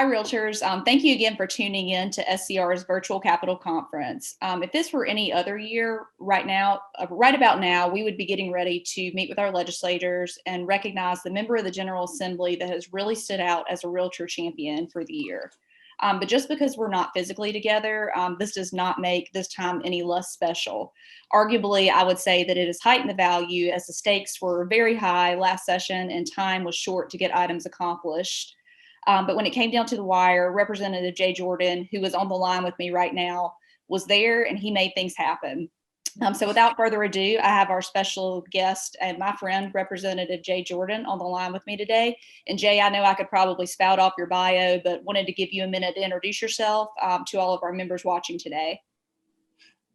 Hi, Realtors. Thank you again for tuning in to SCR's Virtual Capital Conference. If this were any other year, right about now, we would be getting ready to meet with our legislators and recognize the member of the General Assembly that has really stood out as a Realtor champion for the year. But just because we're not physically together, this does not make this time any less special. Arguably, I would say that it has heightened the value as the stakes were very high last session and time was short to get items accomplished. But when it came down to the wire, Representative Jay Jordan, who is on the line with me right now, was there and he made things happen. So without further ado, I have our special guest and my friend, Representative Jay Jordan, on the line with me today. And Jay, I know I could probably spout off your bio, but wanted to give you a minute to introduce yourself to all of our members watching today.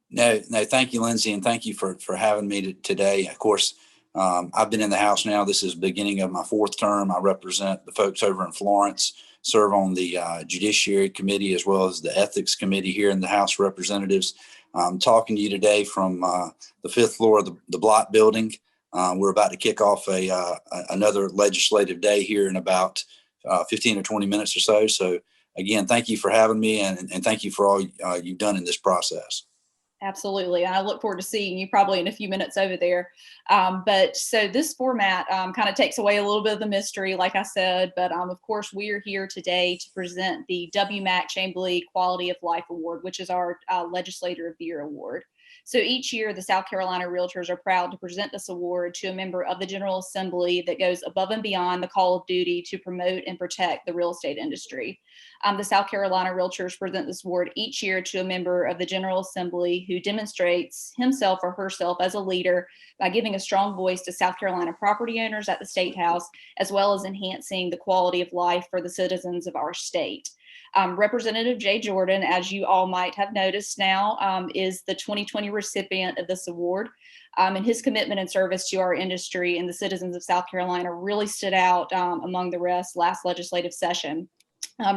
No, thank you, Lindsay, and thank you for having me today. Of course, I've been in the House now. This is the beginning of my fourth term. I represent the folks over in Florence, serve on the Judiciary Committee as well as the Ethics Committee here in the House of Representatives. I'm talking to you today from the fifth floor of the Blott Building. We're about to kick off another legislative day here in about 15 or 20 minutes or so. So again, thank you for having me and thank you for all you've done in this process. Absolutely. I look forward to seeing you probably in a few minutes over there. But so this format kind of takes away a little bit of the mystery, like I said, but of course we are here today to present the Mack Chamblee Quality of Life Award, which is our Legislator of the Year award. So each year, the South Carolina Realtors are proud to present this award to a member of the General Assembly that goes above and beyond the call of duty to promote and protect the real estate industry. The South Carolina Realtors present this award each year to a member of the General Assembly who demonstrates himself or herself as a leader by giving a strong voice to South Carolina property owners at the State House, as well as enhancing the quality of life for the citizens of our state. Representative Jay Jordan, as you all might have noticed now, is the 2020 recipient of this award. And his commitment and service to our industry and the citizens of South Carolina really stood out among the rest last legislative session.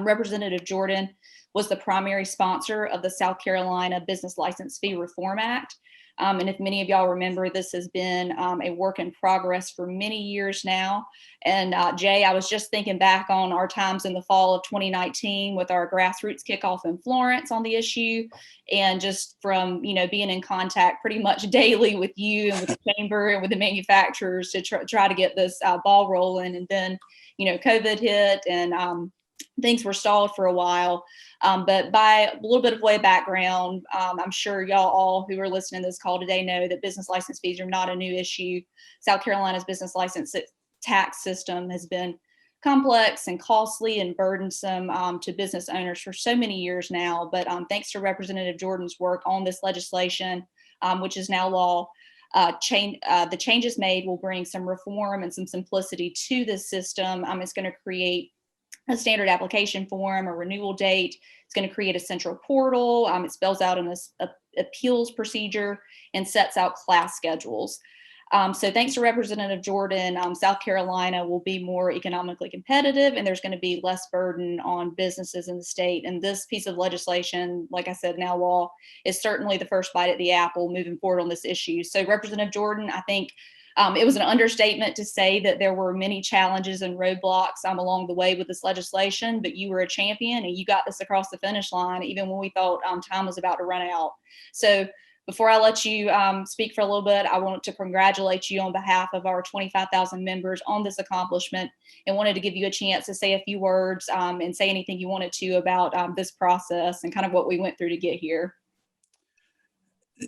Representative Jordan was the primary sponsor of the South Carolina Business License Fee Reform Act. And if many of y'all remember, this has been a work in progress for many years now. And Jay, I was just thinking back on our times in the fall of 2019 with our grassroots kickoff in Florence on the issue. And just from, being in contact pretty much daily with you and with the chamber and with the manufacturers to try to get this ball rolling. And then, COVID hit and things were stalled for a while. But by a little bit of way background, I'm sure y'all all who are listening to this call today know that business license fees are not a new issue. South Carolina's business license tax system has been complex and costly and burdensome to business owners for so many years now. But thanks to Representative Jordan's work on this legislation, which is now law, the changes made will bring some reform and some simplicity to this system. It's going to create a standard application form, a renewal date. It's going to create a central portal. It spells out an appeals procedure and sets out class schedules. So thanks to Representative Jordan, South Carolina will be more economically competitive and there's going to be less burden on businesses in the state. And this piece of legislation, like I said, now law, is certainly the first bite at the apple moving forward on this issue. So Representative Jordan, I think it was an understatement to say that there were many challenges and roadblocks along the way with this legislation, but you were a champion and you got this across the finish line, even when we thought time was about to run out. So before I let you speak for a little bit, I want to congratulate you on behalf of our 25,000 members on this accomplishment and wanted to give you a chance to say a few words and say anything you wanted to about this process and kind of what we went through to get here.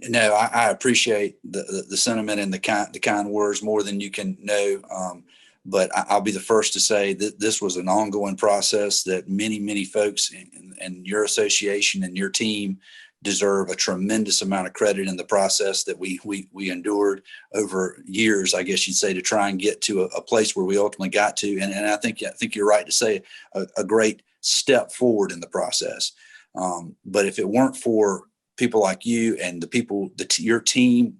No, I appreciate the sentiment and the kind words more than you can know. But I'll be the first to say that this was an ongoing process that many folks and your association and your team deserve a tremendous amount of credit in the process that we endured over years, I guess you'd say, to try and get to a place where we ultimately got to. And I think you're right to say a great step forward in the process. But if it weren't for people like you and the people, your team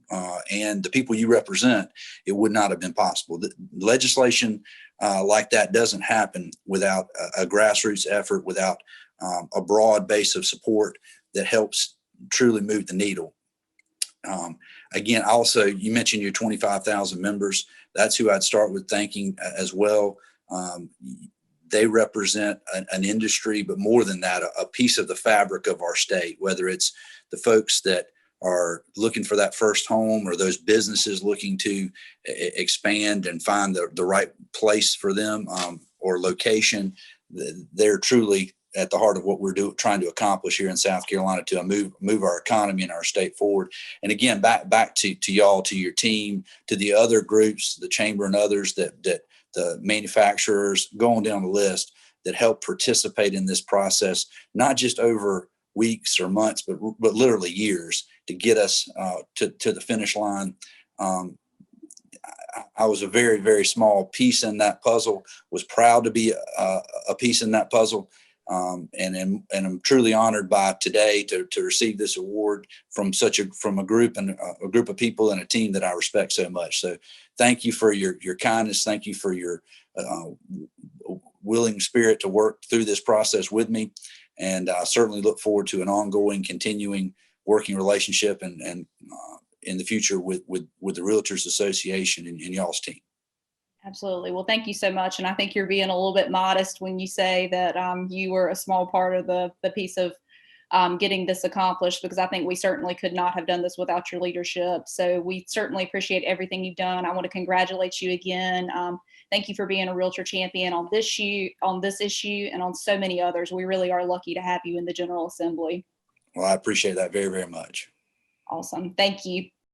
and the people you represent, it would not have been possible. The legislation like that doesn't happen without a grassroots effort, without a broad base of support that helps truly move the needle. Again, also, you mentioned your 25,000 members. That's who I'd start with thanking as well. they represent an industry, but more than that, a piece of the fabric of our state, whether it's the folks that are looking for that first home or those businesses looking to expand and find the right place for them or location. They're truly at the heart of what we're trying to accomplish here in South Carolina to move our economy and our state forward. And again, back to y'all, to your team, to the other groups, the chamber and others that the manufacturers, going down the list, that help participate in this process, not just over weeks or months, but literally years to get us to the finish line. I was a very, very small piece in that puzzle, was proud to be a piece in that puzzle. And I'm truly honored by today to receive this award from a group of people and a team that I respect so much. So thank you for your kindness. Thank you for your willing spirit to work through this process with me. And I certainly look forward to an ongoing, continuing working relationship and in the future with the Realtors Association and y'all's team. Absolutely. Well, thank you so much. And I think you're being a little bit modest when you say that you were a small part of the piece of getting this accomplished, because I think we certainly could not have done this without your leadership. So we certainly appreciate everything you've done. I want to congratulate you again. Thank you for being a Realtor champion on this issue, and on so many others. We really are lucky to have you in the General Assembly. Well, I appreciate that very, very much. Awesome. Thank you.